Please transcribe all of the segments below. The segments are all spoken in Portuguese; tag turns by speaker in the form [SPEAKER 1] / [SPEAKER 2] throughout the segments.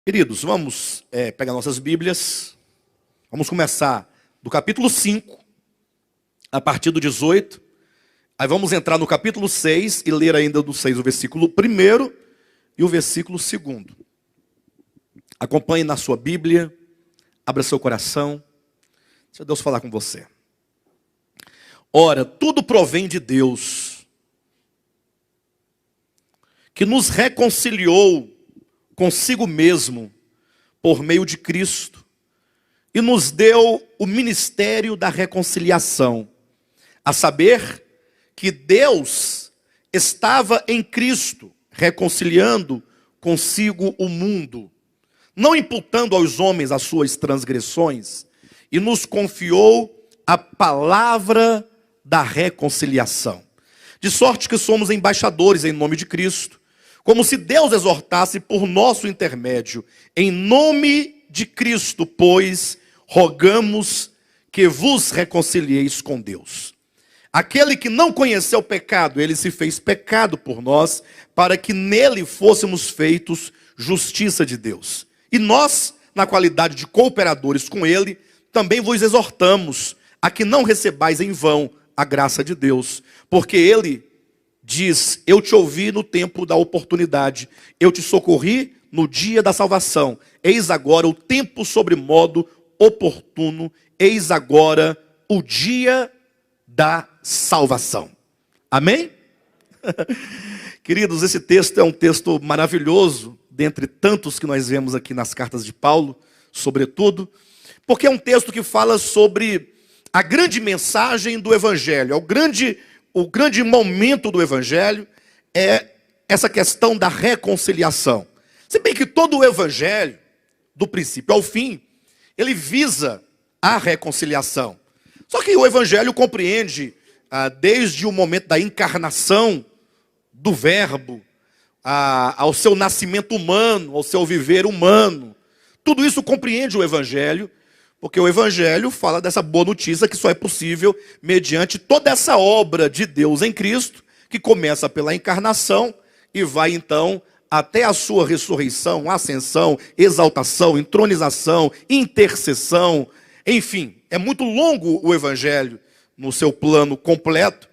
[SPEAKER 1] Queridos, vamos pegar nossas Bíblias, vamos começar do capítulo 5, a partir do 18, aí vamos entrar no capítulo 6 e ler ainda do 6 o versículo 1 e o versículo 2. Acompanhe na sua Bíblia, abra seu coração, deixa Deus falar com você. Ora, tudo provém de Deus, que nos reconciliou consigo mesmo, por meio de Cristo, e nos deu o ministério da reconciliação, a saber, que Deus estava em Cristo, reconciliando consigo o mundo, não imputando aos homens as suas transgressões, e nos confiou a palavra da reconciliação. De sorte que somos embaixadores em nome de Cristo, como se Deus exortasse por nosso intermédio. Em nome de Cristo, pois, rogamos que vos reconcilieis com Deus. Aquele que não conheceu o pecado, ele se fez pecado por nós, para que nele fôssemos feitos justiça de Deus. E nós, na qualidade de cooperadores com ele, também vos exortamos a que não recebais em vão a graça de Deus, porque ele diz: eu te ouvi no tempo da oportunidade, eu te socorri no dia da salvação. Eis agora o tempo sobremodo oportuno, eis agora o dia da salvação. Amém? Queridos, esse texto é um texto maravilhoso, dentre tantos que nós vemos aqui nas cartas de Paulo, sobretudo, porque é um texto que fala sobre a grande mensagem do Evangelho, o grande momento do Evangelho é essa questão da reconciliação. Se bem que todo o Evangelho, do princípio ao fim, ele visa a reconciliação. Só que o Evangelho compreende, desde o momento da encarnação do Verbo, ao seu nascimento humano, ao seu viver humano. Tudo isso compreende o Evangelho, porque o Evangelho fala dessa boa notícia que só é possível mediante toda essa obra de Deus em Cristo, que começa pela encarnação e vai então até a sua ressurreição, ascensão, exaltação, entronização, intercessão. Enfim, é muito longo o Evangelho no seu plano completo,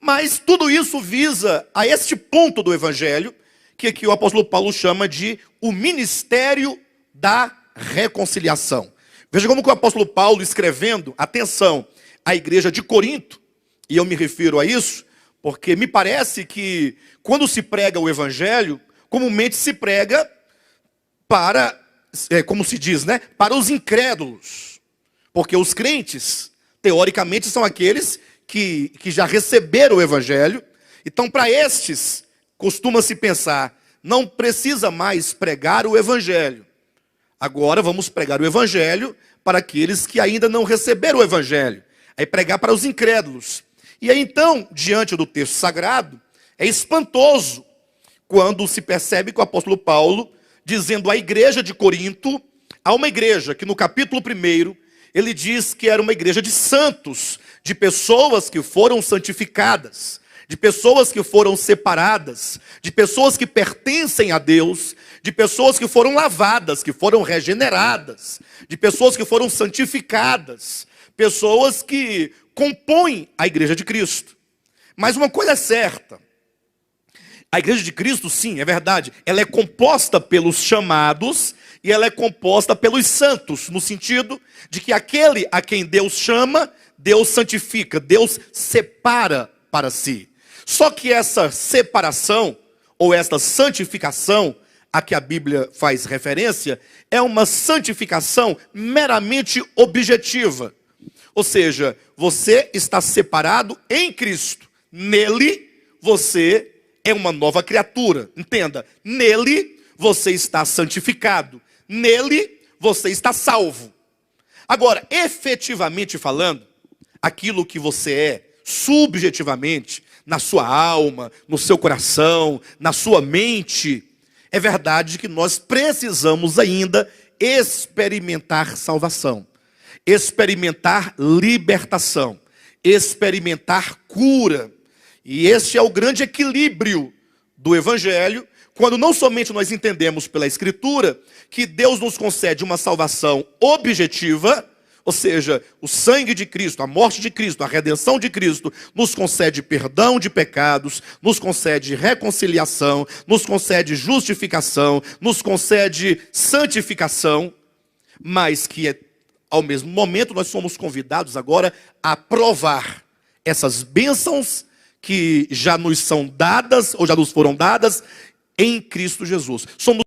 [SPEAKER 1] mas tudo isso visa a este ponto do Evangelho, que aqui o apóstolo Paulo chama de o ministério da reconciliação. Veja como que o apóstolo Paulo, escrevendo, atenção, à igreja de Corinto, e eu me refiro a isso, porque me parece que quando se prega o Evangelho, comumente se prega para, como se diz, né, para os incrédulos. Porque os crentes, teoricamente, são aqueles que já receberam o Evangelho. Então, para estes, costuma-se pensar, não precisa mais pregar o Evangelho. Agora vamos pregar o Evangelho para aqueles que ainda não receberam o Evangelho. Aí pregar para os incrédulos. E aí então, diante do texto sagrado, é espantoso quando se percebe que o apóstolo Paulo, dizendo à igreja de Corinto, há uma igreja que no capítulo 1, ele diz que era uma igreja de santos, de pessoas que foram santificadas, de pessoas que foram separadas, de pessoas que pertencem a Deus, de pessoas que foram lavadas, que foram regeneradas, de pessoas que foram santificadas, pessoas que compõem a igreja de Cristo. Mas uma coisa é certa, a igreja de Cristo, sim, é verdade, ela é composta pelos chamados e ela é composta pelos santos, no sentido de que aquele a quem Deus chama, Deus santifica, Deus separa para si. Só que essa separação, ou esta santificação, a que a Bíblia faz referência, é uma santificação meramente objetiva. Ou seja, você está separado em Cristo. Nele, você é uma nova criatura. Entenda, nele, você está santificado. Nele, você está salvo. Agora, efetivamente falando, aquilo que você é, subjetivamente, na sua alma, no seu coração, na sua mente, é verdade que nós precisamos ainda experimentar salvação, experimentar libertação, experimentar cura. E este é o grande equilíbrio do Evangelho, quando não somente nós entendemos pela Escritura que Deus nos concede uma salvação objetiva, ou seja, o sangue de Cristo, a morte de Cristo, a redenção de Cristo, nos concede perdão de pecados, nos concede reconciliação, nos concede justificação, nos concede santificação, mas que ao mesmo momento nós somos convidados agora a provar essas bênçãos que já nos são dadas, ou já nos foram dadas, em Cristo Jesus. Somos